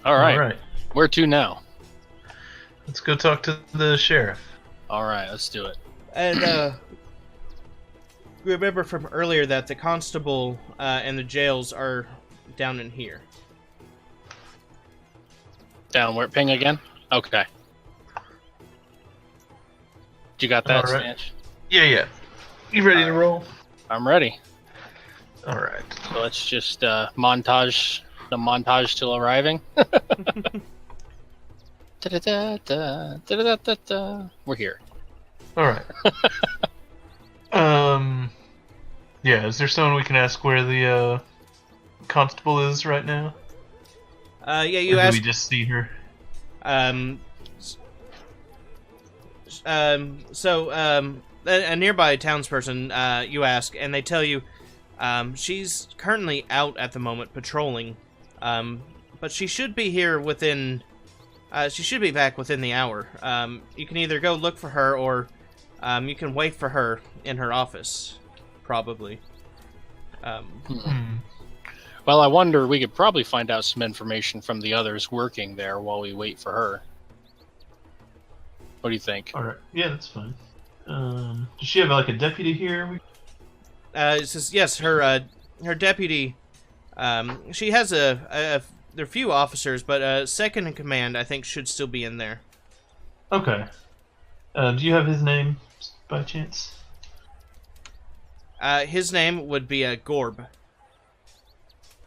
All right. All right. Where to now? Let's go talk to the sheriff. All right, let's do it. And remember from earlier that the constable and the jails are down in here. Down where? Ping again? Okay. You got that, All right. Stanch? Yeah. You ready to roll? I'm ready. All right. So let's just montage the montage till arriving. Da-da-da-da, da-da-da-da-da. We're here. All right. Yeah. Is there someone we can ask where the constable is right now? Yeah, Or you do asked. we just see her? A nearby townsperson, you ask, and they tell you, she's currently out at the moment patrolling, but she should be here within, she should be back within the hour. You can either go look for her, or, you can wait for her in her office, probably. Well, I wonder, we could probably find out some information from the others working there while we wait for her. What do you think? All right. Yeah, that's fine. Does she have like a deputy here? It says, yes, her deputy, she has there are few officers, but second in command, I think, should still be in there. Okay. Do you have his name by chance? His name would be Gorb.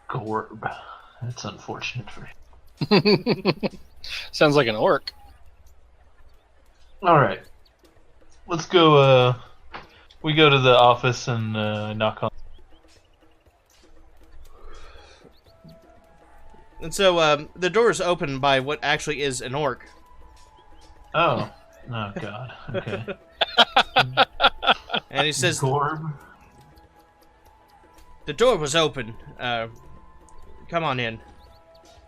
Gorb. That's unfortunate for him. Sounds like an orc. All right. Let's go. We go to the office and knock on. And so the door is opened by what actually is an orc. Oh. Oh God. Okay. And he says, Gorb. the door was open. Come on in.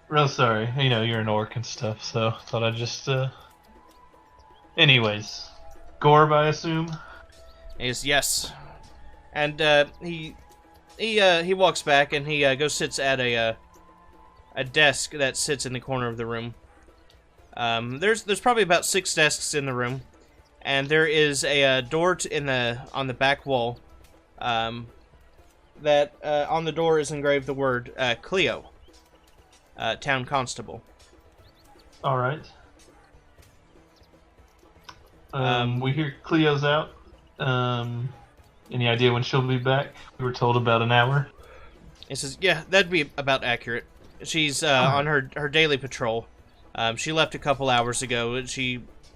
Real sorry. You know you're an orc and stuff, so thought I'd just. Anyways, Gorb, I assume. He says, yes. And he walks back and he goes sits at a desk that sits in the corner of the room. There's probably about 6 desks in the room, and there is a door on the back wall. That on the door is engraved the word Cleo, town constable. All right. We hear Cleo's out. Any idea when she'll be back? We were told about an hour. He says, yeah, that'd be about accurate. She's on her daily patrol. She left a couple hours ago.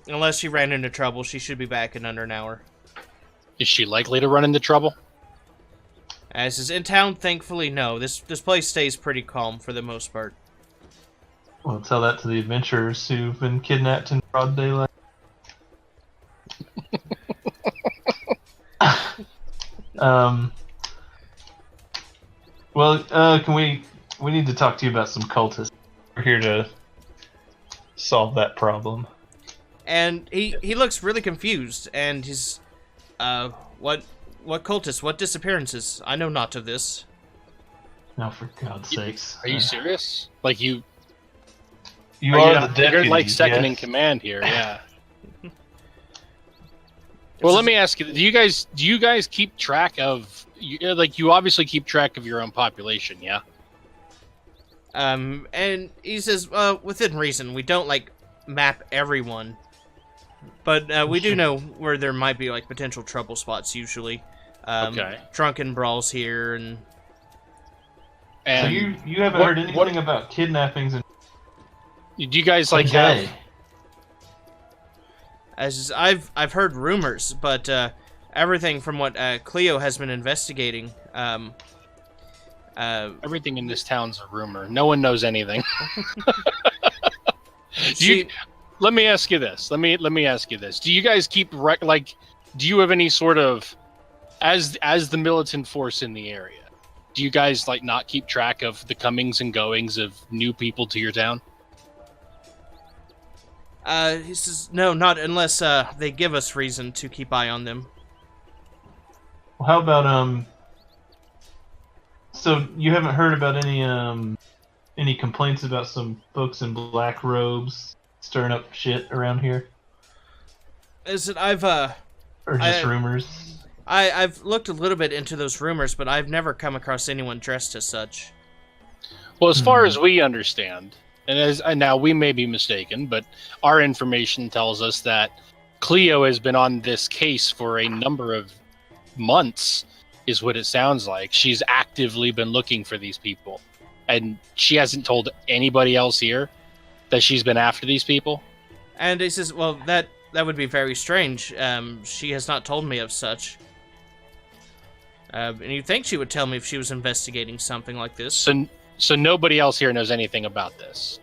Unless she ran into trouble, she should be back in under an hour. Is she likely to run into trouble? He says, in town, thankfully, no. This place stays pretty calm for the most part. Well, tell that to the adventurers who've been kidnapped in broad daylight. Can we need to talk to you about some cultists. We're here to solve that problem. And he looks really confused, and he's, what cultists, what disappearances? I know not of this. No, for God's sakes. Are you serious? Like you are the deputy. You're like second in yes. command here, yeah. Well, let me ask you: Do you guys keep track of? You obviously keep track of your own population, yeah. And he says, within reason, we don't map everyone, but we do know where there might be potential trouble spots. Usually, Okay. drunken brawls here, and So you haven't heard anything about kidnappings and do you guys have? as I've heard rumors, but everything from what Cleo has been investigating, Everything in this town's a rumor. No one knows anything. Let me ask you this. Let me ask you this. Do you guys keep do you have any sort of as the militant force in the area? Do you guys not keep track of the comings and goings of new people to your town? He says, no, not unless they give us reason to keep eye on them. Well, how about so you haven't heard about any complaints about some folks in black robes stirring up shit around here? Is it Or just rumors? I've looked a little bit into those rumors, but I've never come across anyone dressed as such. Well, as far as we understand, and now we may be mistaken, but our information tells us that Cleo has been on this case for a number of months, is what it sounds like. She's actively been looking for these people, and she hasn't told anybody else here that she's been after these people. And he says, well, that would be very strange. She has not told me of such. And you'd think she would tell me if she was investigating something like this. So nobody else here knows anything about this.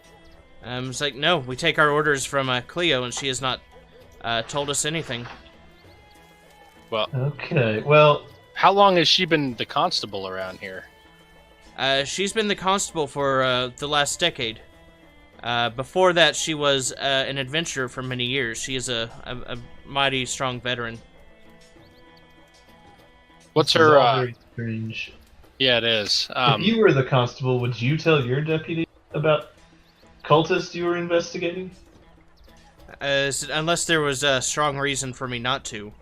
It's like, no, we take our orders from Cleo, and she has not told us anything. Well, okay. Well, how long has she been the constable around here? She's been the constable for the last decade. Before that, she was an adventurer for many years. She is a mighty strong veteran. What's her? Very strange. Yeah, it is. If you were the constable, would you tell your deputy about cultists you were investigating? Unless there was a strong reason for me not to.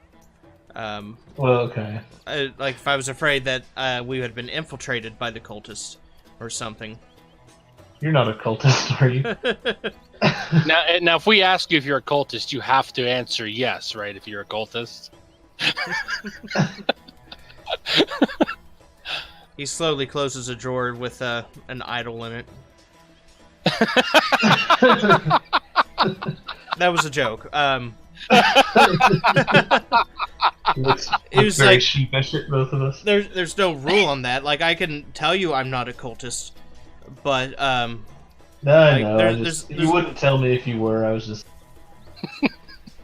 Well, okay. Like if I was afraid that we had been infiltrated by the cultists or something. You're not a cultist, are you? Now, if we ask you if you're a cultist, you have to answer yes, right? If you're a cultist. He slowly closes a drawer with an idol in it. That was a joke. It was very sheepish at both of us. There's no rule on that. Like, I can tell you I'm not a cultist, but No, I know. You wouldn't tell me if you were. I was just.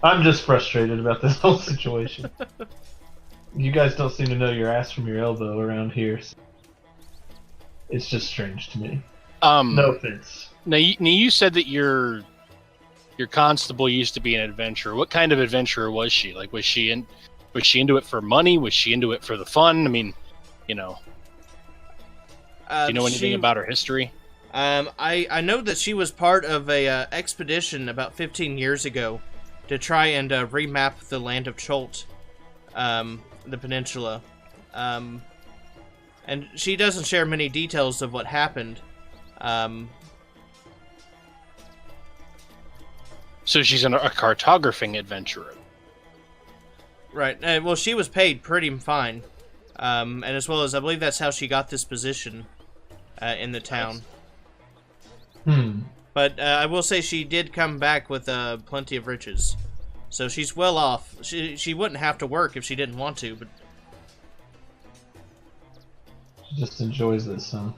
I'm just frustrated about this whole situation. You guys don't seem to know your ass from your elbow around here. So it's just strange to me. No offense. Now you said that your constable used to be an adventurer. What kind of adventurer was she? Like, was she into it for money? Was she into it for the fun? I mean, do you know anything about her history? I know that she was part of a expedition about 15 years ago to try and remap the land of Cholt, the peninsula. And she doesn't share many details of what happened. So she's a cartographing adventurer. Right. Well, she was paid pretty fine. And as well as, I believe that's how she got this position in the town. But I will say she did come back with plenty of riches. So she's well off. She wouldn't have to work if she didn't want to, but... She just enjoys this, huh?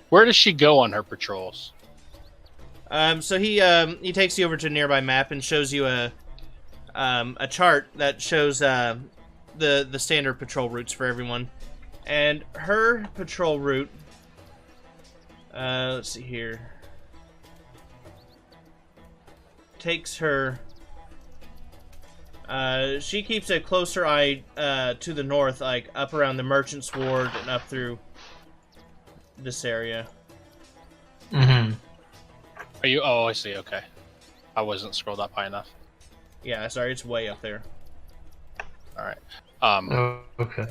Where does she go on her patrols? So he takes you over to a nearby map and shows you a chart that shows the standard patrol routes for everyone. And her patrol route, let's see here, takes her. She keeps a closer eye to the north, like up around the Merchant's Ward and up through this area. Mm-hmm. Are you? Oh, I see. Okay, I wasn't scrolled up high enough. Yeah, sorry, it's way up there. All right. Okay.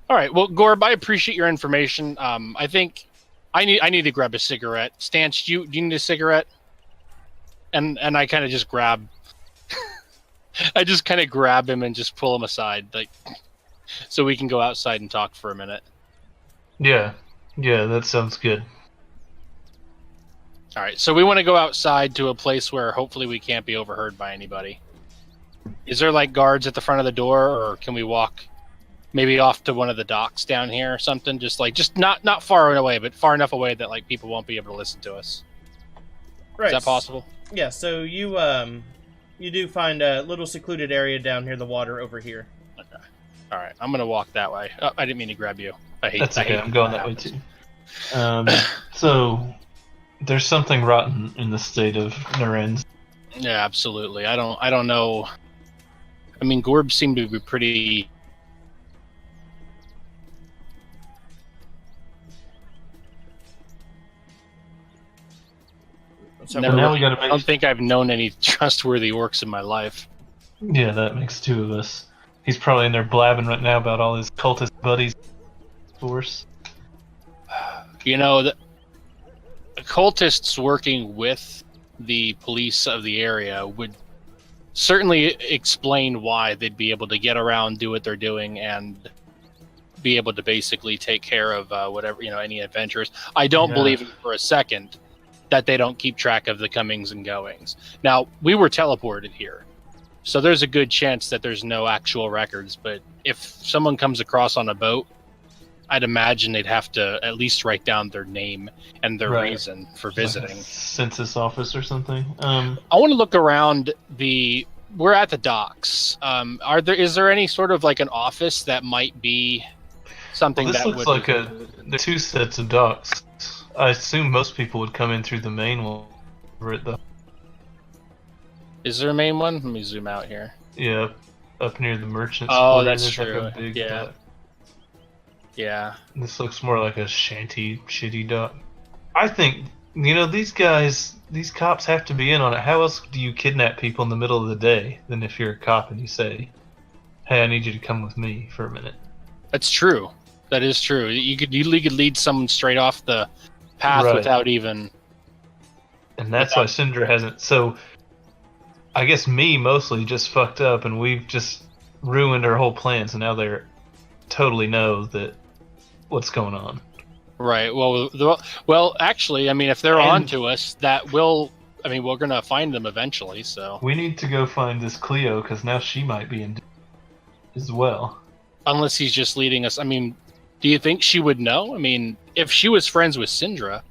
All right. Well, Gorb, I appreciate your information. I think I need to grab a cigarette. Stance, do you need a cigarette? And I kind of just grab. I just kind of grab him and just pull him aside, like, so we can go outside and talk for a minute. Yeah, that sounds good. All right, so we want to go outside to a place where hopefully we can't be overheard by anybody. Is there like guards at the front of the door, or can we walk maybe off to one of the docks down here or something? Just not far away, but far enough away that like people won't be able to listen to us. Right. Is that possible? Yeah. So you do find a little secluded area down near the water over here. Okay. All right, I'm gonna walk that way. Oh, I didn't mean to grab you. That's okay. I'm going that way too. So there's something rotten in the state of Narens. Yeah, absolutely. I don't know. I mean, Gorb seemed to be pretty. So now we gotta I don't think I've known any trustworthy orcs in my life. Yeah, that makes two of us. He's probably in there blabbing right now about all his cultist buddies. Force. You know, the cultists working with the police of the area would certainly explain why they'd be able to get around, do what they're doing, and be able to basically take care of whatever, any adventures. I don't believe for a second that they don't keep track of the comings and goings. Now, we were teleported here, so there's a good chance that there's no actual records, but if someone comes across on a boat, I'd imagine they'd have to at least write down their name and their reason for visiting. Like census office or something. I want to look around we're at the docks. Is there any sort of like an office that might be something this looks like the two sets of docks. I assume most people would come in through the main one over at the... Is there a main one? Let me zoom out here. Yeah, up near the merchants. Oh, that's true. Like a big dock. Yeah. This looks more like a shitty dock. I think, these guys, these cops have to be in on it. How else do you kidnap people in the middle of the day than if you're a cop and you say, hey, I need you to come with me for a minute? That's true. That is true. You could lead someone straight off the path without even... And that's why Syndra hasn't... So, I guess me mostly just fucked up and we've just ruined our whole plan, so now they're totally know that what's going on. Right. Well, actually, if they're on to us, we're going to find them eventually, so... We need to go find this Cleo, because now she might be in as well. Unless he's just leading us. Do you think she would know? If she was friends with Syndra,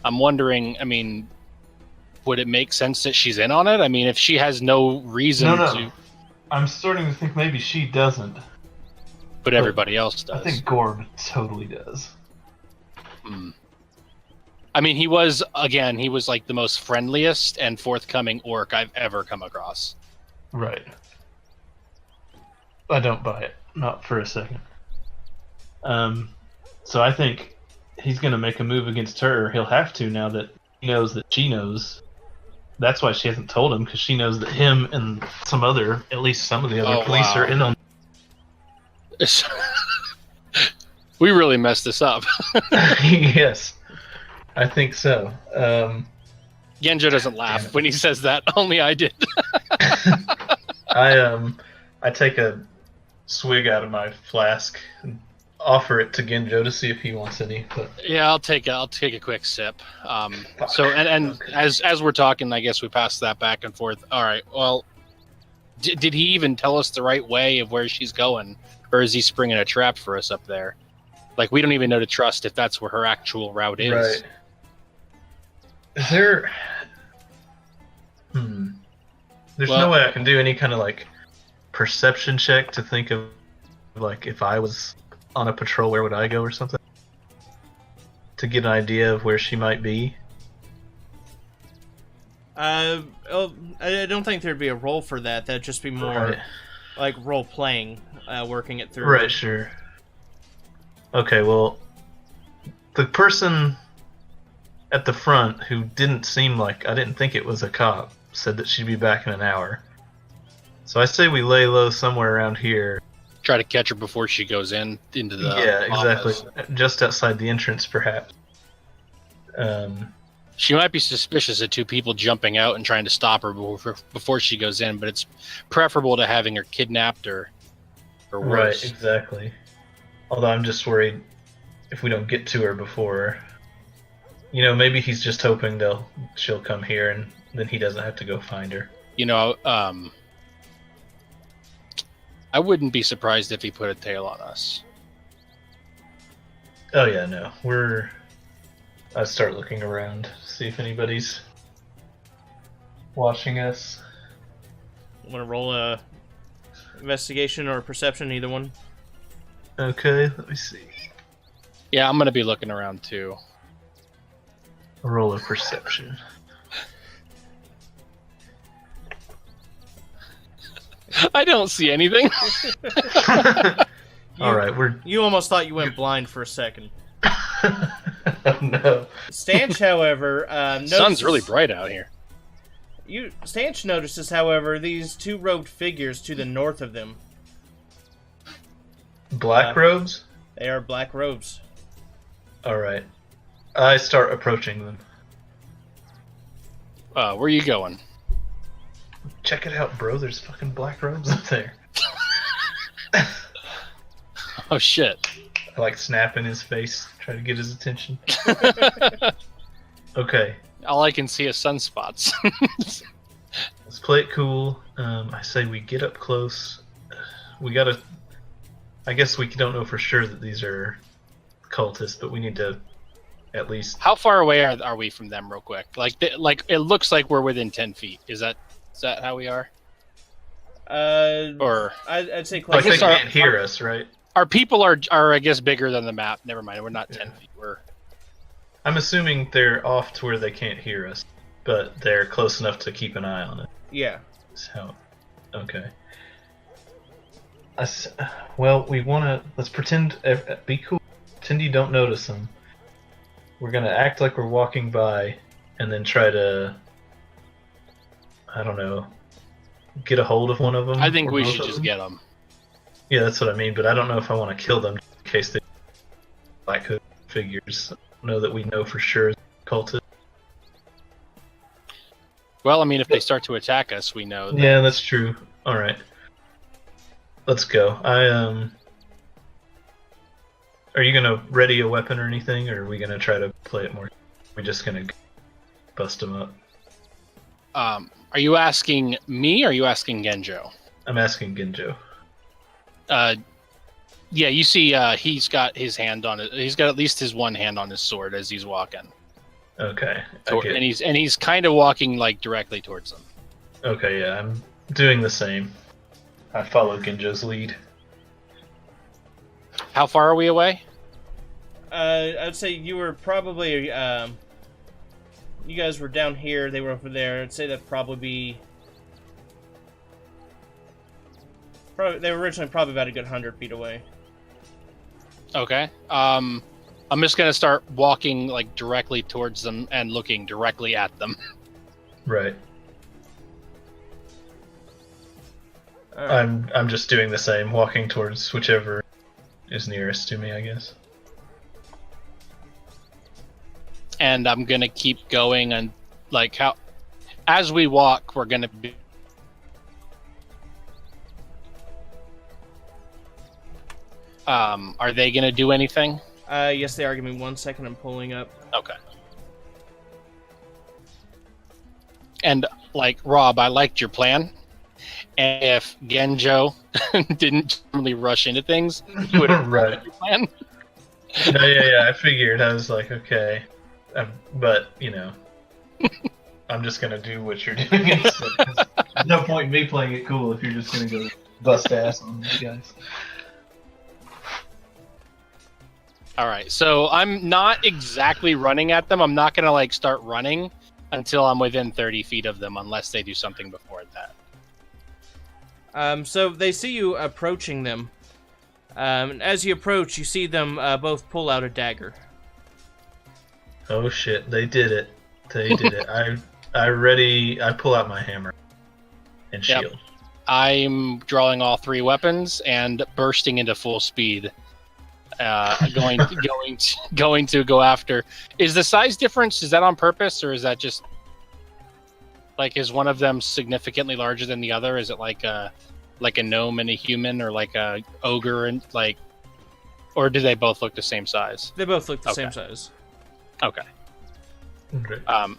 I'm wondering, would it make sense that she's in on it? If she has no reason to... I'm starting to think maybe she doesn't. But everybody else does. I think Gorb totally does. He was like the most friendliest and forthcoming orc I've ever come across. Right. I don't buy it. Not for a second. So I think he's going to make a move against her. He'll have to now that he knows that she knows. That's why she hasn't told him, because she knows that him and at least some of the other police are in on. We really messed this up. Yes, I think so. Genjo doesn't laugh when he says that. Only I did. I take a swig out of my flask and offer it to Genjo to see if he wants any. But... Yeah, I'll take a quick sip. As we're talking, I guess we passed that back and forth. All right. Well, did he even tell us the right way of where she's going, or is he springing a trap for us up there? Like, we don't even know to trust if that's where her actual route is. Right. Is there... There's no way I can do any kind of, perception check to think of, if I was on a patrol, where would I go or something? To get an idea of where she might be? I don't think there'd be a role for that. That'd just be more role-playing, working it through. Right, sure. Okay, well, the person at the front who didn't seem like... I didn't think it was a cop, said that she'd be back in an hour. So I say we lay low somewhere around here. Try to catch her before she goes into the office. Exactly. Just outside the entrance, perhaps. She might be suspicious of two people jumping out and trying to stop her before she goes in, but it's preferable to having her kidnapped or worse. Right, exactly. Although I'm just worried if we don't get to her before... maybe he's just hoping she'll come here and then he doesn't have to go find her. I wouldn't be surprised if he put a tail on us. Oh yeah, no. I'd start looking around, see if anybody's watching us. Want to roll a investigation or perception, either one? Okay, let me see. Yeah, I'm gonna be looking around too. Roll a perception. I don't see anything. All right, You almost thought you went blind for a second. no. Stanch, however, Sun's really bright out here. Stanch notices, however, these two robed figures to the north of them. Black robes? They are black robes. Alright. I start approaching them. Where are you going? Check it out, bro. There's fucking black robes up there. Oh, shit. I like snap in his face, try to get his attention. Okay. All I can see is sunspots. Let's play it cool. I say we get up close. We gotta... I guess we don't know for sure that these are cultists, but we need to at least... How far away are we from them, real quick? Like, it looks like we're within 10 feet. Is that how we are? Or I'd say close. Like they can't hear us, right? Our people are I guess bigger than the map. Never mind. We're not 10 feet. I'm assuming they're off to where they can't hear us, but they're close enough to keep an eye on it. Yeah. So, okay. Well, we want to... Let's pretend... Be cool. Pretend you don't notice them. We're going to act like we're walking by, and then try to... I don't know... Get a hold of one of them. I think we should just get them. Yeah, that's what I mean, but I don't know if I want to kill them in case they... Black Hood figures. I don't know that we know for sure cultists. Well, I mean, if they start to attack us, we know that... Yeah, that's true. Alright. Let's go. Are you gonna ready a weapon or anything, or are we gonna try to play it more? We're just gonna bust them up. Are you asking me, or are you asking Genjo? I'm asking Genjo. Yeah, you see, he's got his hand on it. He's got at least his one hand on his sword as he's walking. Okay. And he's kind of walking like directly towards them. Okay, yeah, I'm doing the same. I follow Genjo's lead. How far are we away? I'd say you were probably, you guys were down here, they were over there. I'd say that'd probably be... they were originally probably about a good 100 feet away. Okay. I'm just gonna start walking like directly towards them and looking directly at them. Right. Right. I'm just doing the same, walking towards whichever is nearest to me, I guess. And I'm gonna keep going, and like as we walk, we're gonna be... Are they gonna do anything? Yes, they are. Give me 1 second. I'm pulling up. Okay. And like Rob, I liked your plan. And if Genjo didn't really rush into things, you would have right. your plan. No, yeah. I figured. I was like, okay, but you know, I'm just gonna do what you're doing. There's no point in me playing it cool if you're just gonna go bust ass on these guys. All right, so I'm not exactly running at them. I'm not gonna like start running until I'm within 30 feet of them, unless they do something before that. So they see you approaching them. As you approach, you see them both pull out a dagger. Oh shit! They did it. They did it. I pull out my hammer and shield. Yep. I'm drawing all three weapons and bursting into full speed. Going to go after. Is the size difference? Is that on purpose, or is that just like, is one of them significantly larger than the other? Is it like a gnome and a human, or like a ogre and like, or do they both look the same size? They both look the same size. Okay. Okay. I'm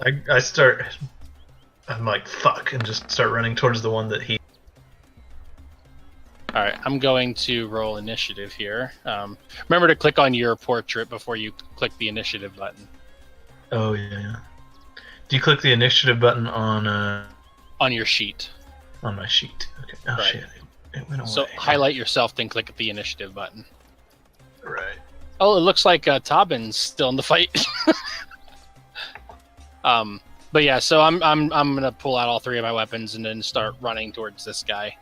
like, fuck, and just start running towards the one that he... Alright, I'm going to roll initiative here. Remember to click on your portrait before you click the initiative button. Oh, yeah. Do you click the initiative button on your sheet. On my sheet. Okay. Oh, right. Shit. It went away. So highlight yourself, then click the initiative button. Right. Oh, it looks like Tobin's still in the fight. But yeah, so I'm gonna pull out all three of my weapons and then start running towards this guy.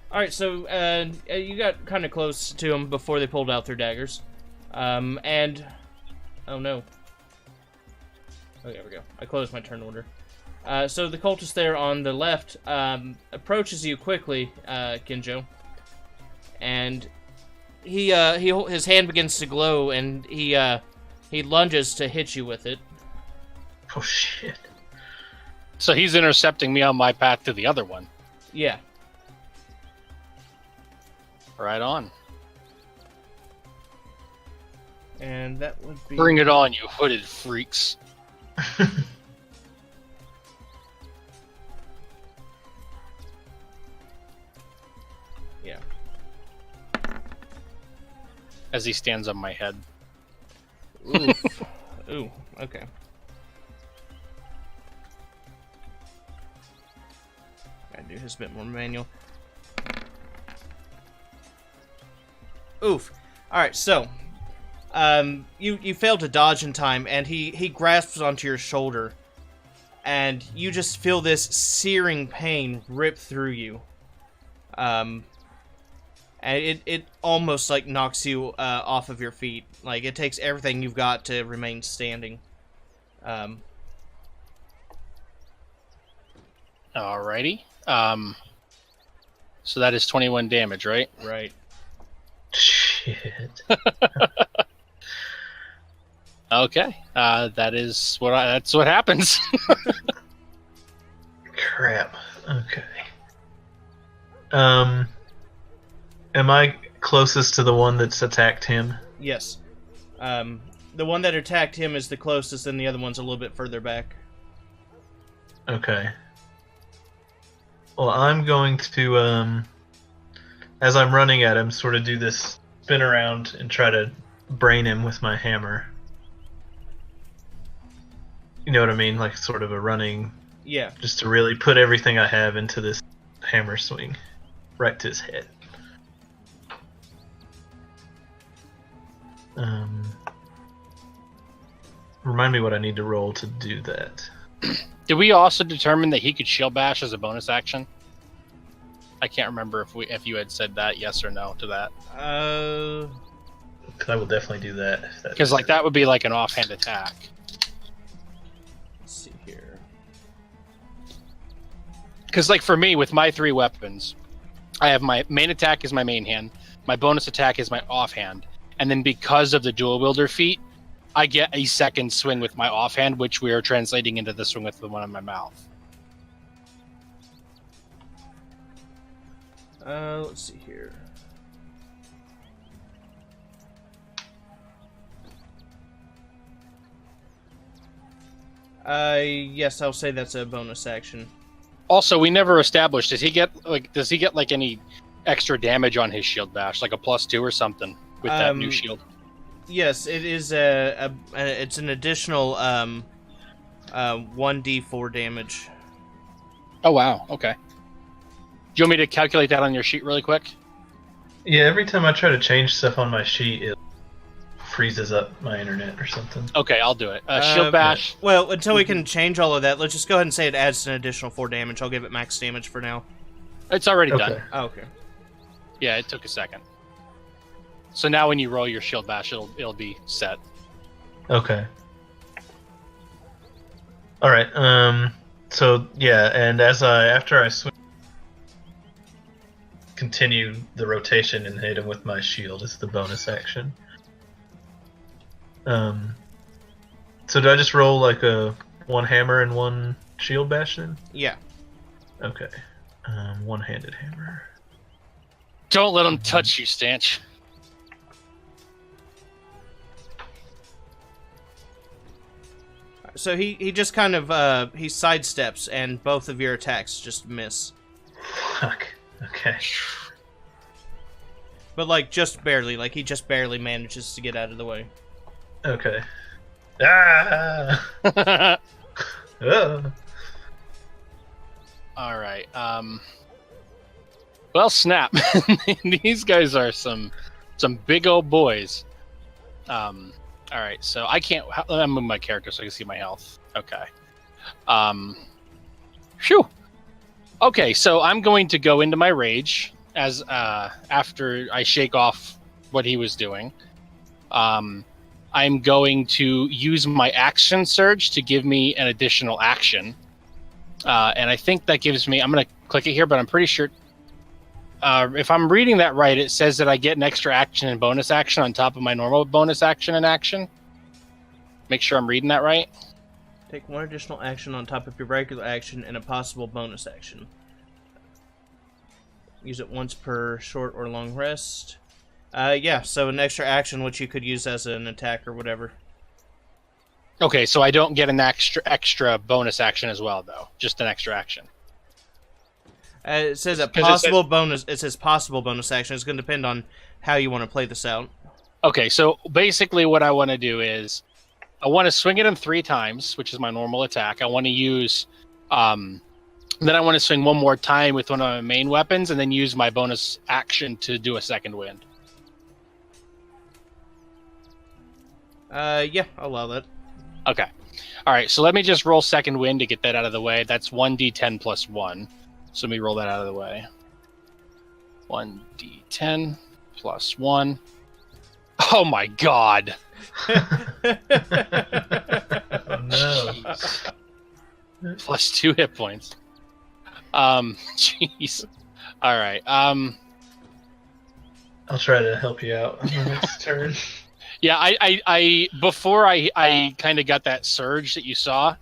All right, so you got kind of close to them before they pulled out their daggers, and oh no. Oh, there we go. I closed my turn order. So the cultist there on the left approaches you quickly, Kinjo, and his hand begins to glow, and he lunges to hit you with it. Oh shit! So he's intercepting me on my path to the other one. Yeah. Right on. And that would be... Bring it on, you hooded freaks. Yeah. As he stands on my head. Oof. Ooh, okay. Gotta do his bit more manual. Oof. Alright, so you fail to dodge in time, and he grasps onto your shoulder, and you just feel this searing pain rip through you. And it almost like knocks you off of your feet. Like, it takes everything you've got to remain standing. Alrighty. So that is 21 damage, right? Right. Shit. Okay. That's what happens. Crap. Okay. Am I closest to the one that's attacked him? Yes. The one that attacked him is the closest, and the other one's a little bit further back. Okay. Well, I'm going to, as I'm running at him, sort of do this spin around and try to brain him with my hammer. You know what I mean? Like sort of a running... Yeah. Just to really put everything I have into this hammer swing. Right to his head. Remind me what I need to roll to do that. Did we also determine that he could shield bash as a bonus action? I can't remember if you had said that, yes or no to that. I will definitely do that. Because like that would be like an offhand attack. Let's see here. Because like for me, with my 3 weapons, I have my main attack is my main hand, my bonus attack is my offhand, and then because of the dual wielder feat, I get a second swing with my offhand, which we are translating into the swing with the one in my mouth. Let's see here. Yes, I'll say that's a bonus action. Also, we never established, does he get like any extra damage on his shield bash, like a +2 or something with that new shield? Yes, it is it's an additional 1d4 damage. Oh wow, okay. Do you want me to calculate that on your sheet really quick? Yeah, every time I try to change stuff on my sheet, it freezes up my internet or something. Okay, I'll do it. Shield bash. Well, until we can change all of that, let's just go ahead and say it adds an additional 4 damage. I'll give it max damage for now. It's already done. Oh, okay. Yeah, it took a second. So now when you roll your shield bash, it'll be set. Okay. All right. So yeah, and after I swing, continue the rotation and hit him with my shield is the bonus action. So do I just roll like a 1 hammer and 1 shield bash then? Yeah. Okay. One-handed hammer. Don't let him touch you, Stanch. So he just kind of he sidesteps, and both of your attacks just miss. Fuck. Okay. But like just barely, like he just barely manages to get out of the way. Okay. Ah! All right. Well, snap. These guys are some big old boys. All right, so I can't. I'm moving my character so I can see my health. Okay. Phew. Okay, so I'm going to go into my rage, as after I shake off what he was doing, I'm going to use my action surge to give me an additional action. And I think that gives me, I'm going to click it here, but I'm pretty sure, if I'm reading that right, it says that I get an extra action and bonus action on top of my normal bonus action and action. Make sure I'm reading that right. Take one additional action on top of your regular action and a possible bonus action. Use it once per short or long rest. Yeah, so an extra action which you could use as an attack or whatever. Okay, so I don't get an extra bonus action as well, though. Just an extra action. It says a possible bonus. It says possible bonus action. It's going to depend on how you want to play this out. Okay, so basically what I want to do is I want to swing at him 3 times, which is my normal attack. I want to use, then I want to swing one more time with one of my main weapons, and then use my bonus action to do a second wind. Yeah, I'll allow that. Okay. All right, so let me just roll second wind to get that out of the way. That's 1d10 plus 1. So let me roll that out of the way. 1d10 plus 1. Oh my god! Oh no. Plus 2 hit points. Jeez. All right. I'll try to help you out on the next turn. Yeah, I before I kind of got that surge that you saw,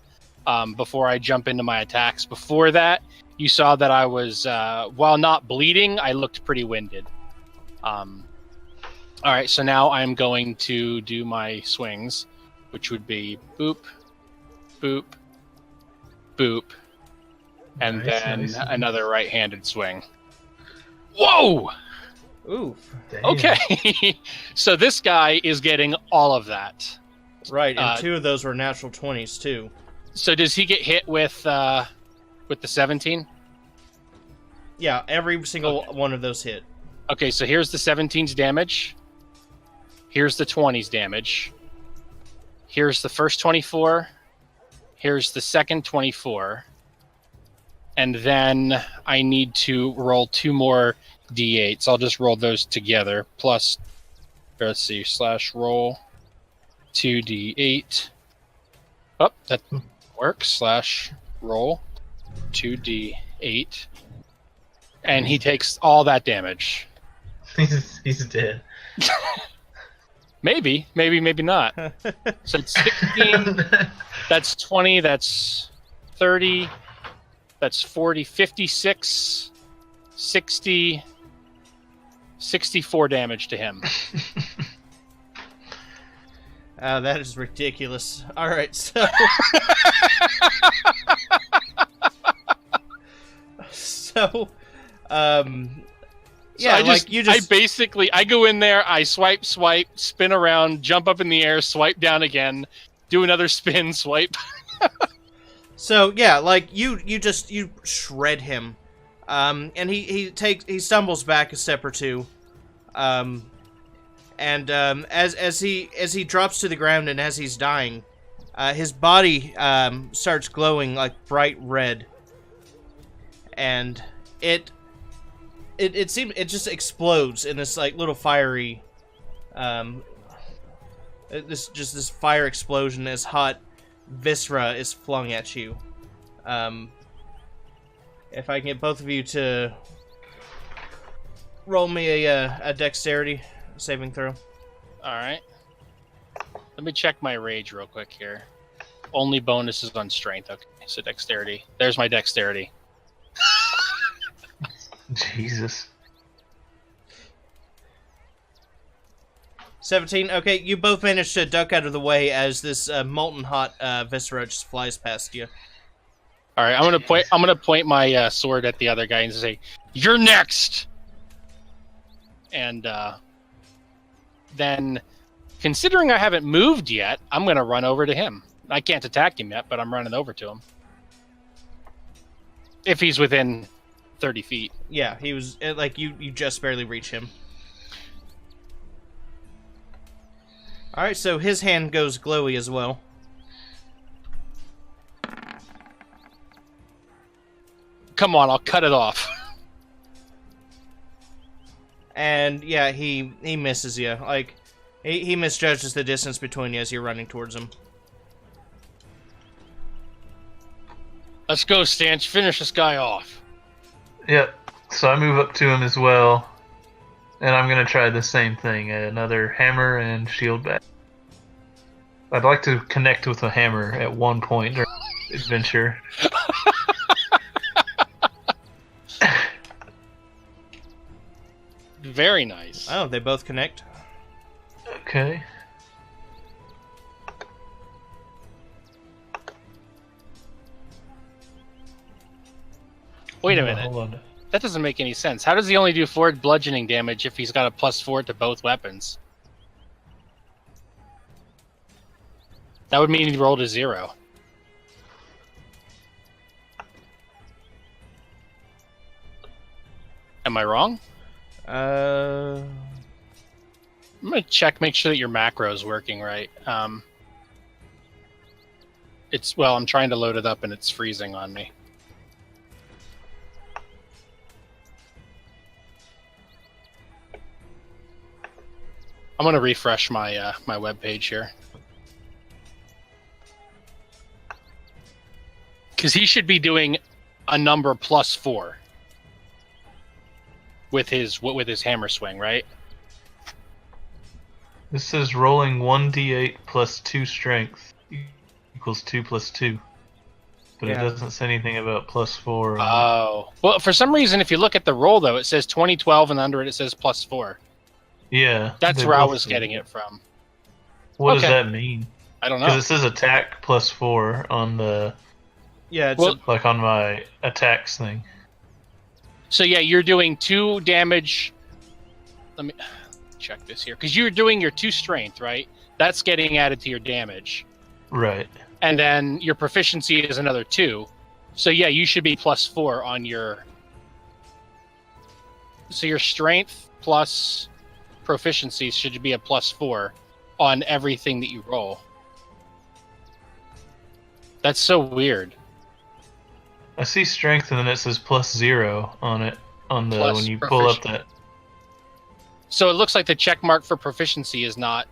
before I jump into my attacks. Before that, you saw that I was, while not bleeding, I looked pretty winded. All right, so now I'm going to do my swings, which would be boop, boop, boop, and then another right-handed swing. Whoa! Oof. Damn. Okay, so this guy is getting all of that. Right, and 2 of those were natural 20s, too. So does he get hit with the 17? Yeah, every single one of those hit. Okay, so here's the 17's damage. Here's the 20's damage. Here's the first 24. Here's the second 24. And then I need to roll 2 more d8s. I'll just roll those together. Plus, let's see, /roll 2d8. Oh, that works. /roll 2d8. And he takes all that damage. He's dead. Maybe not. So it's 16, that's 20, that's 30, that's 40, 56, 60, 64 damage to him. That is ridiculous. Alright, so... yeah, so I go in there, I swipe, spin around, jump up in the air, swipe down again, do another spin, swipe. So yeah, like you shred him, and he stumbles back a step or 2, and as he drops to the ground and as he's dying, his body starts glowing like bright red, and it just explodes in this like little fiery, this fire explosion as hot viscera is flung at you. If I can get both of you to roll me a dexterity saving throw. All right. Let me check my rage real quick here. Only bonuses on strength. Okay, so dexterity. There's my dexterity. Jesus. 17. Okay, you both managed to duck out of the way as this molten hot viscera just flies past you. All right, I'm gonna point my sword at the other guy and say, "You're next." And then, considering I haven't moved yet, I'm gonna run over to him. I can't attack him yet, but I'm running over to him. If he's within 30 feet. Yeah, he was like you just barely reach him. All right, so his hand goes glowy as well. Come on, I'll cut it off. And yeah, he misses you. Like, he misjudges the distance between you as you're running towards him. Let's go, Stanch. Finish this guy off. Yep. So I move up to him as well, and I'm gonna try the same thing. Another hammer and shield bash. I'd like to connect with a hammer at one point during the adventure. Very nice. Oh, they both connect. Okay. Wait a minute. Hold on. That doesn't make any sense. How does he only do 4 bludgeoning damage if he's got a +4 to both weapons? That would mean he rolled a 0. Am I wrong? I'm gonna check, make sure that your macro is working right. I'm trying to load it up and it's freezing on me. I'm gonna refresh my my web page here, because he should be doing a number +4 with his hammer swing, right? This says rolling 1d8 plus 2 strength equals 2 plus 2. But Yeah. it doesn't say anything about +4. Oh. Well, for some reason, if you look at the roll, though, it says 2012, and under it says +4. Yeah. That's they where I both was do. getting it from. What Okay. does that mean? I don't know. Because it says attack +4 on the Yeah, it's Well- like on my attacks thing. So, yeah, you're doing 2 damage. Let me check this here. Because you're doing your 2 strength, right? That's getting added to your damage. Right. And then your proficiency is another 2. So, yeah, you should be +4 on your... So your strength plus proficiency should be a +4 on everything that you roll. That's so weird. I see strength and then it says +0 on it on the Plus when you pull up proficient. that. So it looks like the check mark for proficiency is not...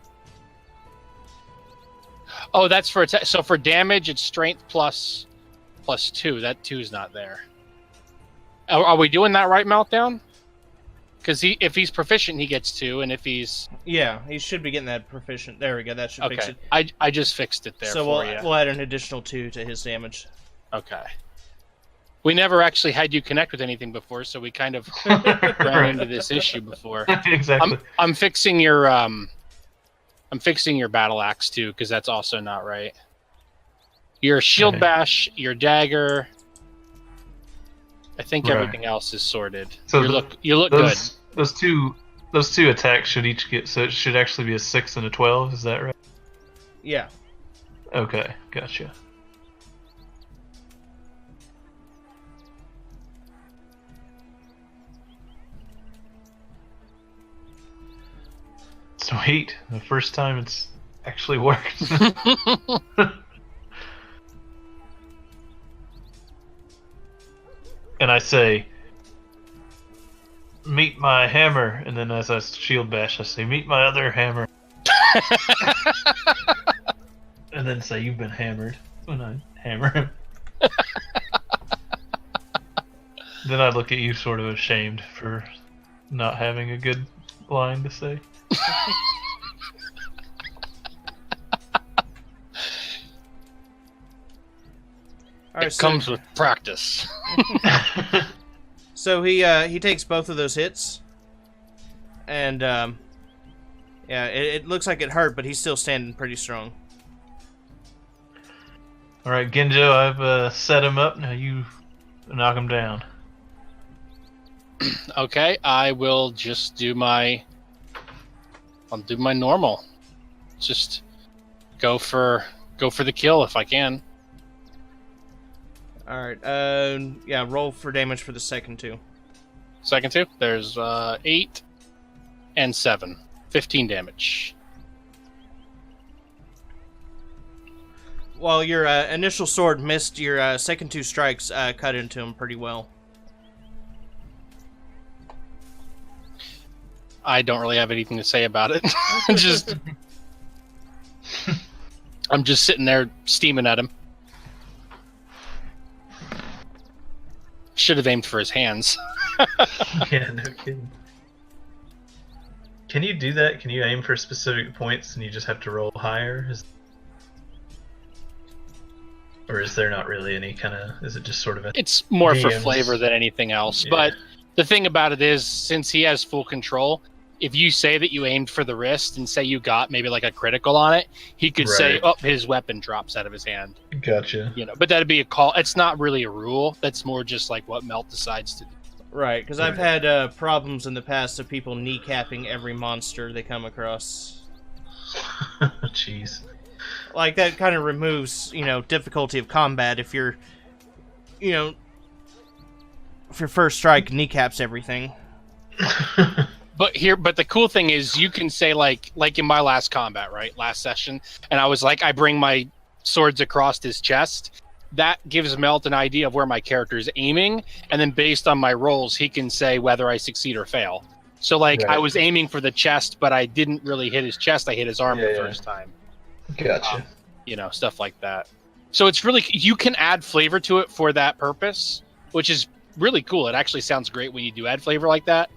Oh, that's for attack. So for damage, it's strength +2. That 2 is not there. Are we doing that right, Meltdown? Because if he's proficient, he gets 2, and if he's... yeah, he should be getting that proficient. There we go. That should fix Okay, it. I just fixed it there So for you. we'll add an additional 2 to his damage. Okay. We never actually had you connect with anything before, so we kind of ran into this issue before. Exactly. I'm fixing your battle axe too, because that's also not right. Your shield Okay. bash, your dagger. I think Right. everything else is sorted. So you look good. those two attacks should each get, so it should actually be a 6 and a 12. Is that right? Yeah. Okay, gotcha. Sweet. The first time it's actually worked. And I say, meet my hammer. And then as I shield bash, I say, meet my other hammer. And then say, you've been hammered. When I hammer him. Then I look at you sort of ashamed for not having a good line to say. All right, It comes with practice. So he takes both of those hits, and yeah, it looks like it hurt, but he's still standing pretty strong. Alright, Genjo, I've set him up. Now you knock him down. Okay, I will just do my... I'll do my normal. Just go for the kill if I can. All right, yeah, roll for damage for the second 2. Second 2, there's 8 and 7. 15 damage. While your initial sword missed, your second 2 strikes cut into him pretty well. I don't really have anything to say about it. I'm just sitting there steaming at him. Should have aimed for his hands. Yeah, no kidding. Can you do that? Can you aim for specific points and you just have to roll higher? Or is there not really any kind of... Is it just sort of a... It's more for DM's flavor than anything else. Yeah. But the thing about it is, since he has full control, if you say that you aimed for the wrist and say you got maybe like a critical on it, he could say, oh, his weapon drops out of his hand. Gotcha. You know, but that'd be a call. It's not really a rule. That's more just like what Melt decides to do. Right, because I've had problems in the past of people kneecapping every monster they come across. Jeez. Like, that kind of removes, difficulty of combat if you're, if your first strike kneecaps everything. But the cool thing is you can say like in my last combat, right? Last session, and I was like, I bring my swords across his chest. That gives Melt an idea of where my character is aiming, and then based on my rolls, he can say whether I succeed or fail. So like I was aiming for the chest, but I didn't really hit his chest. I hit his arm the first time. Gotcha. Stuff like that. So it's really, you can add flavor to it for that purpose, which is really cool. It actually sounds great when you do add flavor like that.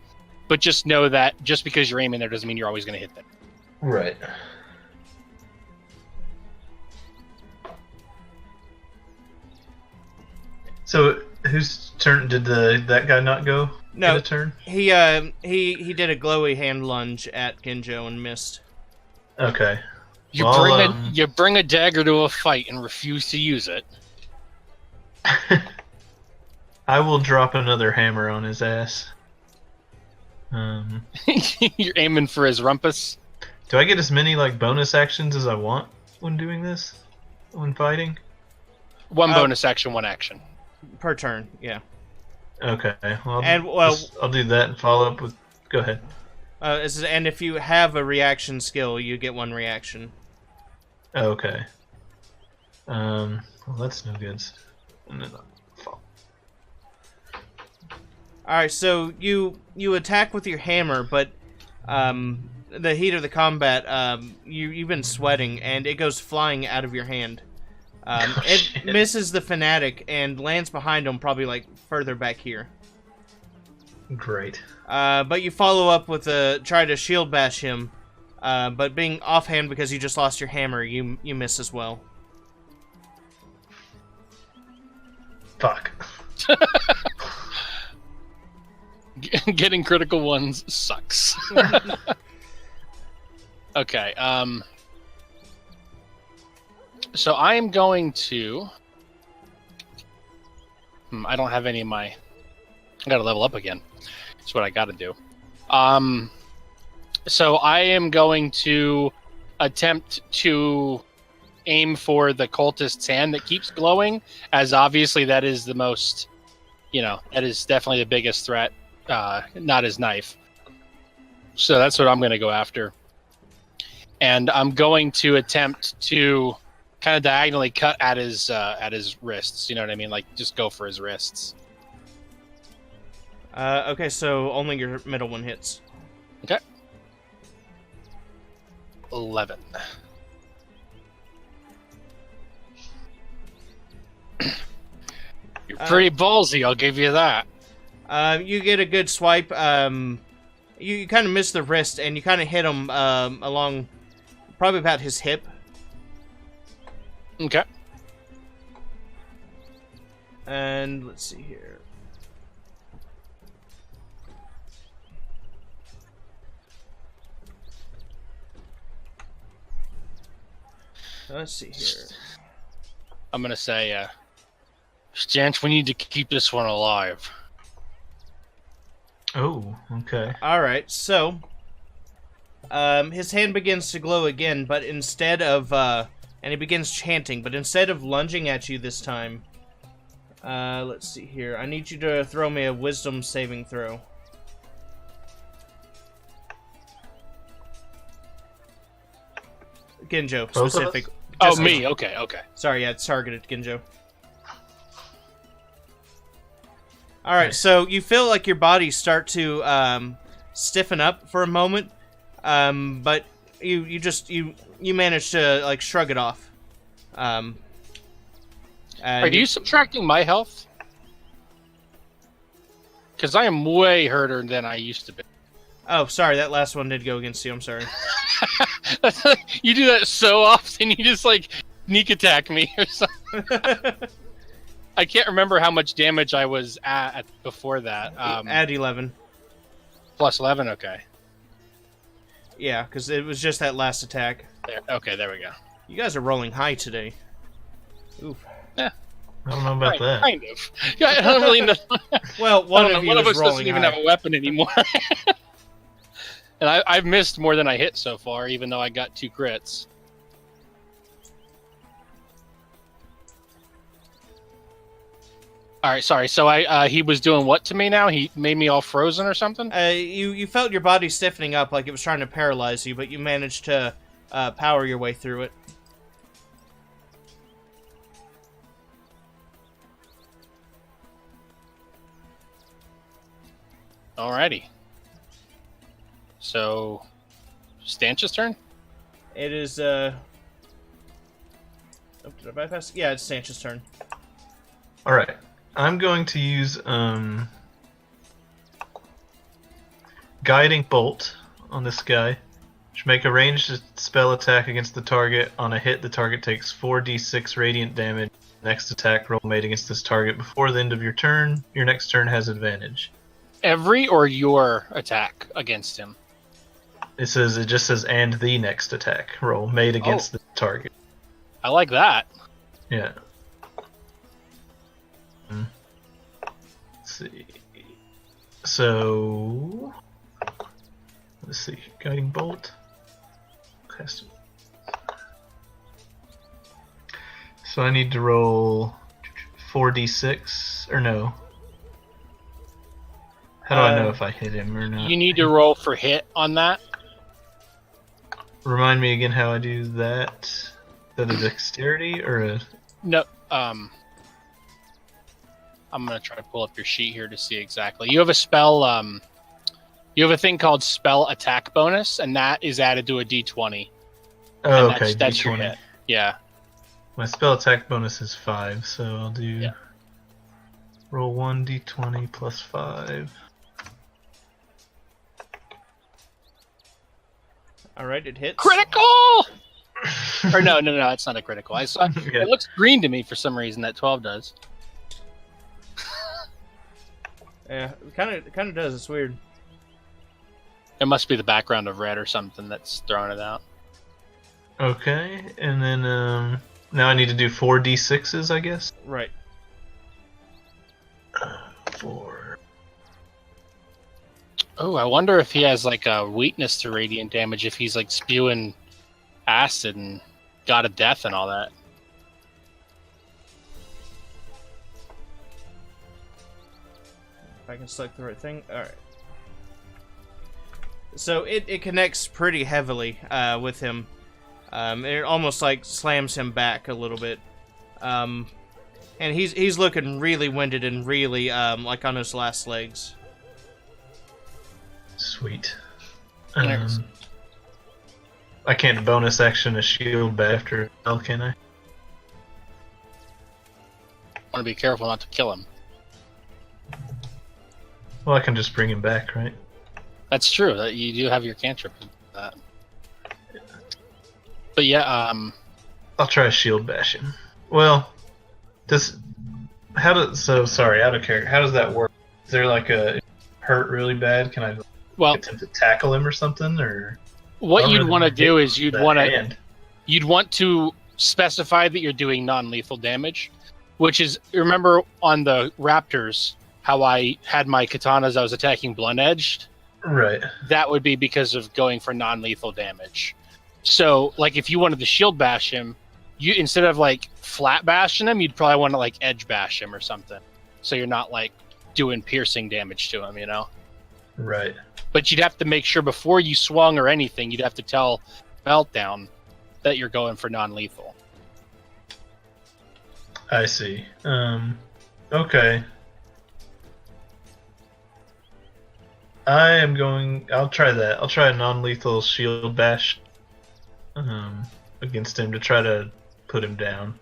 But just know that just because you're aiming there doesn't mean you're always going to hit them. Right. So whose turn did that guy not go? No, get a turn. He did a glowy hand lunge at Ginjo and missed. Okay. You bring a dagger to a fight and refuse to use it. I will drop another hammer on his ass. You're aiming for his rumpus. Do I get as many bonus actions as I want when doing this? When fighting? One bonus action, one action. Per turn, yeah. Okay. Well, and I'll do that and follow up with... Go ahead. And if you have a reaction skill, you get one reaction. Okay. Well, that's no good. Alright, so you attack with your hammer, but the heat of the combat, you've been sweating, and it goes flying out of your hand. It misses the fanatic and lands behind him, probably further back here. Great. But you follow up with try to shield bash him, but being offhand because you just lost your hammer, you miss as well. Fuck. Getting critical ones sucks. Okay, so I am going to... I don't have any of my... I gotta level up again. That's what I gotta do. So I am going to attempt to aim for the cultist's hand that keeps glowing, as obviously that is the most... that is definitely the biggest threat, not his knife. So that's what I'm going to go after. And I'm going to attempt to kind of diagonally cut at his wrists. You know what I mean? Just go for his wrists. Okay, so only your middle one hits. Okay. 11. You're pretty ballsy, I'll give you that. You get a good swipe. You kind of miss the wrist, and you kind of hit him along probably about his hip. Okay. And let's see here. Let's see here. I'm going to say, Stanch, we need to keep this one alive. Oh, okay. Alright, so... his hand begins to glow again, but instead of... and he begins chanting, but instead of lunging at you this time... let's see here. I need you to throw me a wisdom saving throw. Ginjo, specific. Oh, me. Okay, okay. Sorry, yeah, it's targeted, Ginjo. Alright, so you feel like your body start to stiffen up for a moment, but you manage to like shrug it off. Are you subtracting my health? Because I am way hurter than I used to be. Oh, sorry, that last one did go against you. I'm sorry. You do that so often. You just like sneak attack me or something. I can't remember how much damage I was at before that. Add 11. Plus 11, okay. Yeah, because it was just that last attack. There. Okay, there we go. You guys are rolling high today. Oof. Yeah. I don't know about that. Kind of. Yeah, I don't really know. Well, one of us rolling doesn't even high. have a weapon anymore. And I've missed more than I hit so far, even though I got 2 crits. All right, sorry. So he was doing what to me now? He made me all frozen or something? You felt your body stiffening up like it was trying to paralyze you, but you managed to power your way through it. Alrighty. So, Stanch's turn? It is, Oh, did I bypass? Yeah, it's Stanch's turn. Alright. I'm going to use, Guiding Bolt on this guy. Which make a ranged spell attack against the target. On a hit, the target takes 4d6 radiant damage. Next attack roll made against this target before the end of your turn. Your next turn has advantage. Every or your attack against him? It just says, and the next attack roll made against the target. I like that. Yeah. Let's see. So, let's see. Guiding Bolt. So I need to roll 4d6, or no? How do I know if I hit him or not? You need to roll for hit on that. Remind me again how I do that. Is that a dexterity or a... No, I'm gonna try to pull up your sheet here to see exactly. You have a spell, you have a thing called spell attack bonus, and that is added to a d20. Oh, and okay, that's D20. your hit. Yeah. My spell attack bonus is 5, so I'll do... Roll 1d20 plus 5. Alright, it hits. Critical! Or no, it's not a critical. I saw Okay. It looks green to me for some reason. That 12 does. Yeah, it kind of does. It's weird. It must be the background of red or something that's throwing it out. Okay, and then now I need to do 4d6s, I guess? Right. 4. Oh, I wonder if he has like a weakness to radiant damage if he's like spewing acid and god of death and all that. If I can select the right thing. Alright. So it connects pretty heavily with him. It almost like slams him back a little bit. And he's looking really winded and really like on his last legs. Sweet. Thanks. I can't bonus action a shield back after spell, can I? Want to be careful not to kill him. Well, I can just bring him back, right? That's true. That you do have your cantrip. For that. But yeah, I'll try shield bashing. Well, sorry, out of character. How does that work? Is there like a hurt really bad? Can I attempt to tackle him or something? Or what you'd want to do is you'd want to specify that you're doing non-lethal damage, which is, remember on the raptors how I had my katanas I was attacking blunt edged? Right. That would be because of going for non-lethal damage. So, like, if you wanted to shield bash him, you instead of like flat bashing him, you'd probably want to like edge bash him or something. So you're not like doing piercing damage to him, you know? Right. But you'd have to make sure before you swung or anything, you'd have to tell Meltdown that you're going for non-lethal. I see. Okay. I'll try that. I'll try a non-lethal shield bash against him to try to put him down.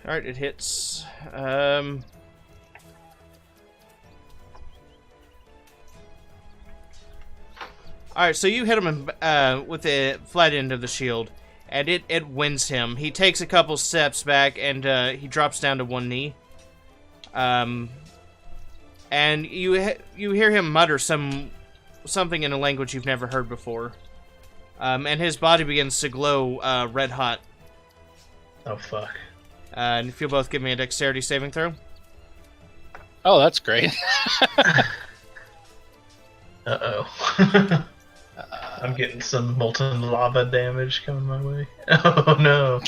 All right, it hits. Alright, so you hit him with the flat end of the shield, and it wins him. He takes a couple steps back, and he drops down to one knee. And you hear him mutter something in a language you've never heard before. And his body begins to glow red hot. Oh, fuck. And if you'll both give me a dexterity saving throw. Oh, that's great. Uh-oh. I'm getting some molten lava damage coming my way. Oh, no.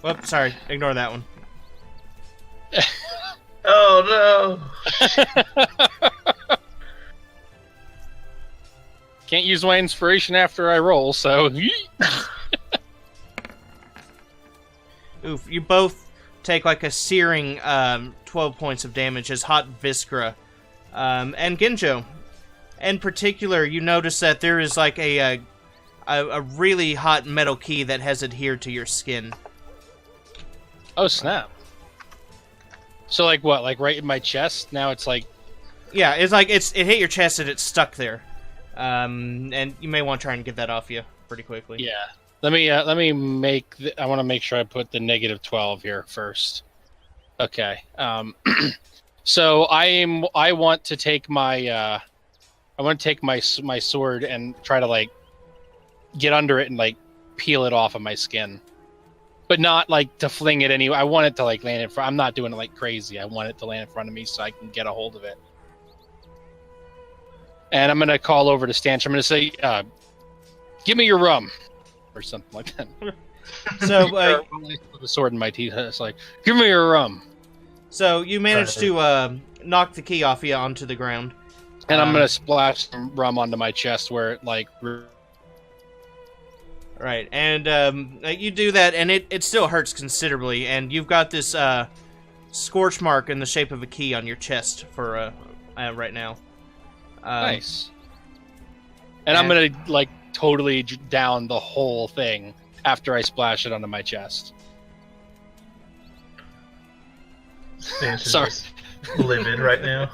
Whoops, sorry. Ignore that one. Oh, no. Can't use my inspiration after I roll, so... Oof, you both take like a searing 12 points of damage as hot viscera. And Ginjo, in particular, you notice that there is like a really hot metal key that has adhered to your skin. Oh, snap. So, like, what? Like, right in my chest? Now it's like... Yeah, it's like it hit your chest and it's stuck there. And you may want to try and get that off you pretty quickly. Yeah. Let me make... I want to make sure I put the -12 here first. Okay. So I want to take my my sword and try to like get under it and like peel it off of my skin, but not like to fling it anyway. I want it to like land in front. I'm not doing it like crazy. I want it to land in front of me so I can get a hold of it. And I'm gonna call over to Stanch. I'm gonna say, "Give me your rum," or something like that. So the sword in my teeth. It's like, "Give me your rum." So you managed to knock the key off you onto the ground. And I'm going to splash some rum onto my chest where it, like... Right, and you do that, and it still hurts considerably, and you've got this scorch mark in the shape of a key on your chest for right now. Nice. And I'm going to, like, totally down the whole thing after I splash it onto my chest. Sorry. Livid right now.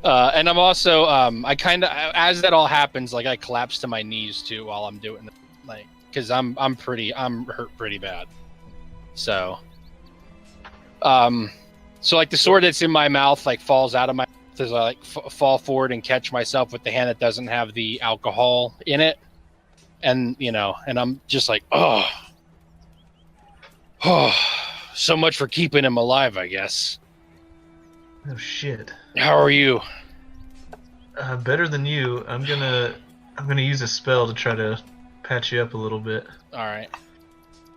And I'm also, I kind of, as that all happens, like I collapse to my knees too while I'm doing it, like, because I'm hurt pretty bad. So, so like the sword that's in my mouth like falls out of my mouth as I like fall forward and catch myself with the hand that doesn't have the alcohol in it, and and I'm just like, oh. So much for keeping him alive, I guess. Oh shit. How are you? Better than you. I'm gonna use a spell to try to patch you up a little bit. All right.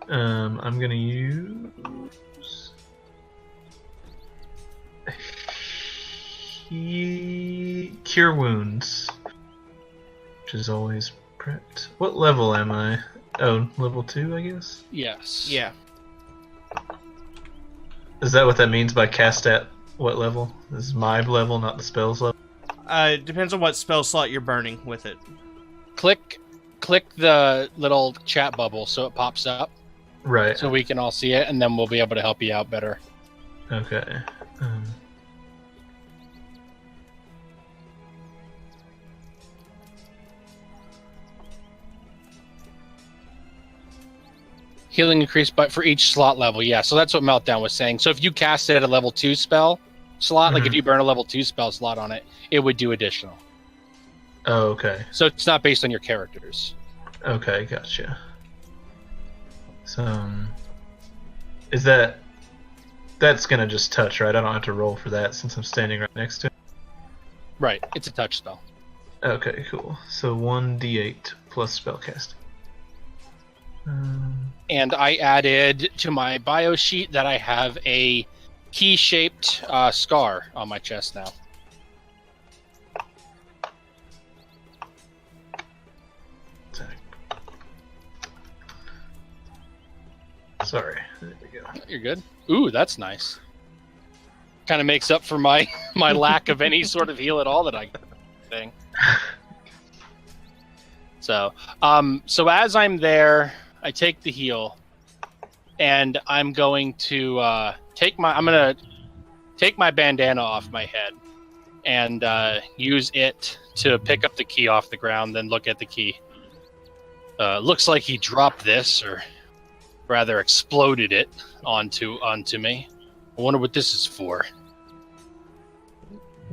I'm gonna use Cure Wounds, which is always prepped. What level am I? Oh, level 2, I guess. Yes. Yeah. Is that what that means by cast at what level? This is my level, not the spell's level? It depends on what spell slot you're burning with it. Click the little chat bubble so it pops up. Right. So we can all see it, and then we'll be able to help you out better. Okay. Healing increased for each slot level, yeah. So that's what Meltdown was saying. So if you cast it at a level 2 spell slot, like if you burn a level 2 spell slot on it, it would do additional. Oh, okay. So it's not based on your characters. Okay, gotcha. So, is that's gonna just touch, right? I don't have to roll for that since I'm standing right next to it. Right, it's a touch spell. Okay, cool. So 1d8 plus spellcasting. And I added to my bio sheet that I have a key-shaped scar on my chest now. Sorry. There we go. You're good. Ooh, that's nice. Kind of makes up for my lack of any sort of heal at all that I think. So as I'm there, I take the heal, and I'm going to take my bandana off my head, and use it to pick up the key off the ground. Then look at the key. Looks like he dropped this, or rather exploded it onto me. I wonder what this is for.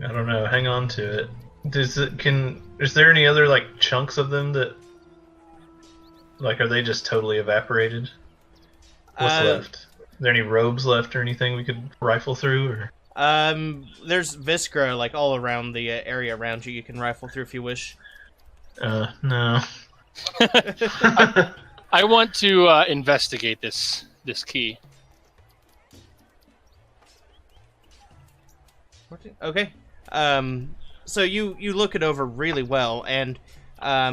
I don't know. Hang on to it. Is there any other like chunks of them that, like, are they just totally evaporated? What's left? Are there any robes left or anything we could rifle through? Or there's viscera like all around the area around you. You can rifle through if you wish. No. I want to investigate this key. Okay. So you look it over really well, and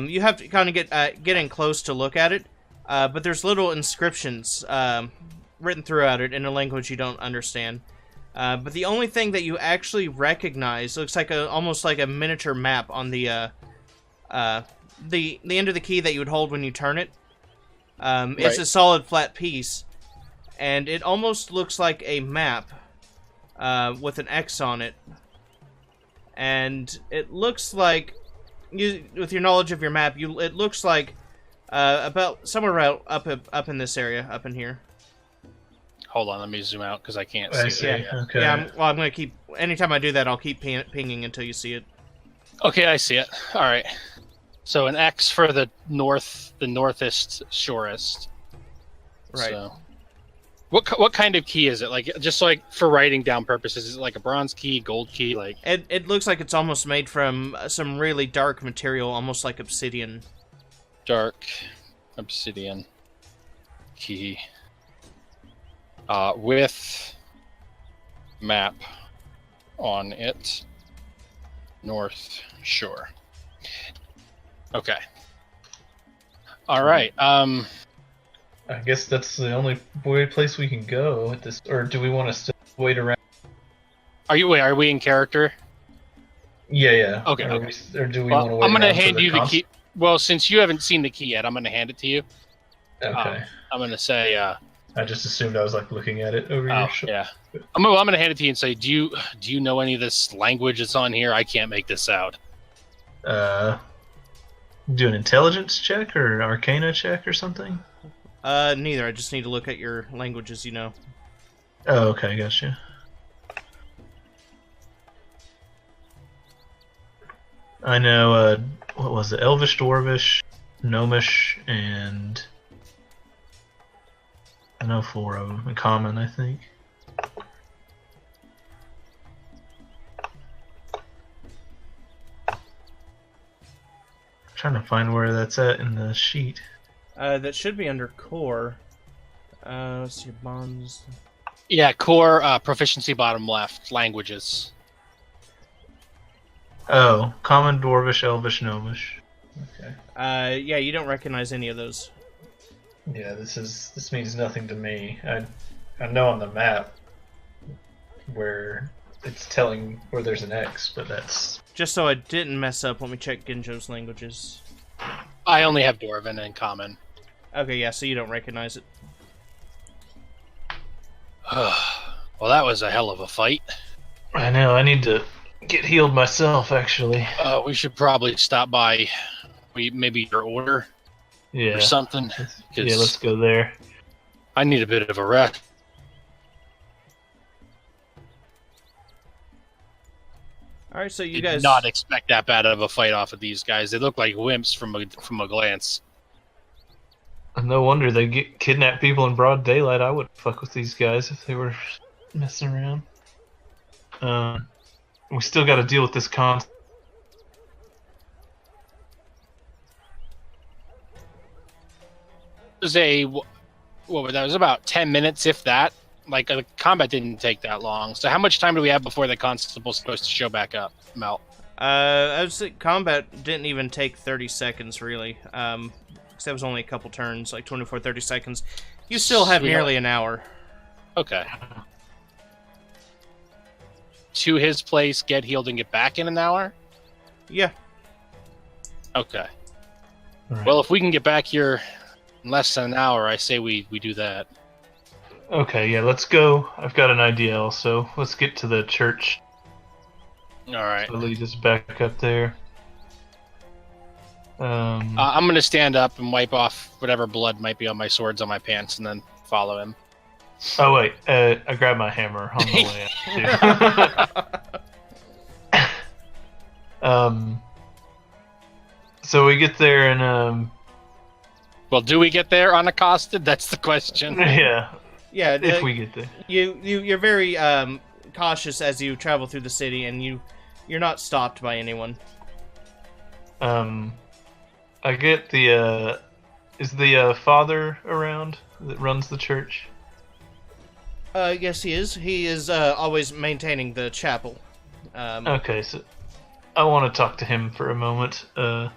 you have to kind of get in close to look at it. But there's little inscriptions written throughout it in a language you don't understand. But the only thing that you actually recognize looks like almost like a miniature map on the end of the key that you would hold when you turn it. It's a solid flat piece, and it almost looks like a map with an X on it. And it looks like, with your knowledge of your map, it looks like about somewhere around up in this area, up in here. Hold on, let me zoom out because I can't see it. Yeah, okay. Yeah, I'm going to keep... Anytime I do that, I'll keep pinging until you see it. Okay, I see it. All right. So an X for the northest shorest. Right. So, what kind of key is it? Like, just like for writing down purposes, is it like a bronze key, gold key? Like it looks like it's almost made from some really dark material, almost like obsidian. Dark obsidian key. With map on it, North Shore. Okay. All right. I guess that's the only place we can go at this. Or do we want to still wait around? Are we in character? Yeah. Okay. Or do we want to wait? I'm gonna hand you the key. Well, since you haven't seen the key yet, I'm gonna hand it to you. Okay. I'm gonna say. I just assumed I was like looking at it over your shoulder. Yeah. I'm gonna hand it to you and say, do you know any of this language that's on here? I can't make this out. Do an intelligence check or an arcana check or something? Neither. I just need to look at your languages, you know. Oh, okay, gotcha. I know, what was it? Elvish, Dwarvish, Gnomish, and I know 4 of them in common, I think. Trying to find where that's at in the sheet. That should be under core. Let's see, bonds. Yeah, core proficiency bottom left, languages. Oh, common, Dwarvish, Elvish, Gnomish. Okay. Yeah, you don't recognize any of those. Yeah, this means nothing to me. I know on the map where it's telling where there's an X, but that's... Just so I didn't mess up, let me check Ginjo's languages. I only have Dwarven and common. Okay, yeah, so you don't recognize it. Well, that was a hell of a fight. I know, I need to get healed myself, actually. We should probably stop by maybe your order or something. Yeah, let's go there. I need a bit of a rest. Alright, so you Did guys... not expect that bad of a fight off of these guys. They look like wimps from a glance. No wonder they kidnap people in broad daylight. I wouldn't fuck with these guys if they were messing around. We still got to deal with this con. What was that? It was about 10 minutes, if that. Like, the combat didn't take that long. So how much time do we have before the constable's supposed to show back up, Mel? I would say combat didn't even take 30 seconds, really. because that was only a couple turns, like 24, 30 seconds. You still have nearly an hour. Okay. To his place, get healed, and get back in an hour? Yeah. Okay. Right. Well, if we can get back here in less than an hour, I say we do that. Okay, yeah, let's go. I've got an idea also. Let's get to the church. Alright. So lead us back up there. I'm going to stand up and wipe off whatever blood might be on my swords on my pants and then follow him. Oh, wait. I grabbed my hammer on the way up, too. So we get there and... Well, do we get there unaccosted? That's the question. Yeah. Yeah, if we get there. You're very cautious as you travel through the city, and you're not stopped by anyone. I get the, is the, father around that runs the church? Yes, he is. He is, always maintaining the chapel. Okay, so I want to talk to him for a moment. Father,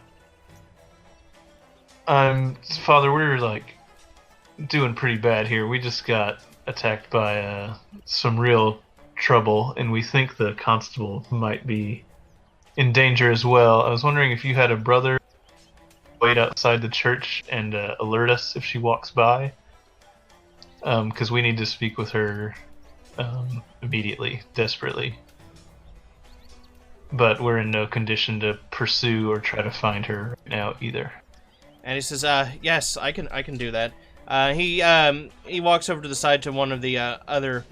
we're, like, doing pretty bad here. We just got attacked by, some real trouble, and we think the constable might be in danger as well. I was wondering if you had a brother wait outside the church and alert us if she walks by, because we need to speak with her immediately, desperately. But we're in no condition to pursue or try to find her right now either. And he says, yes, I can do that. He walks over to the side to one of the other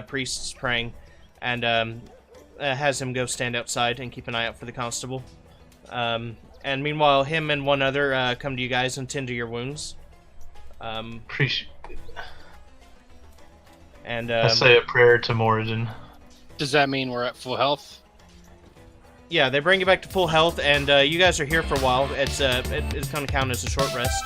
priests praying, and has him go stand outside and keep an eye out for the constable. And meanwhile, him and one other come to you guys and tend to your wounds. Appreciate it. And I say a prayer to Moradin. Does that mean we're at full health? Yeah, they bring you back to full health, and you guys are here for a while. It's going to count as a short rest.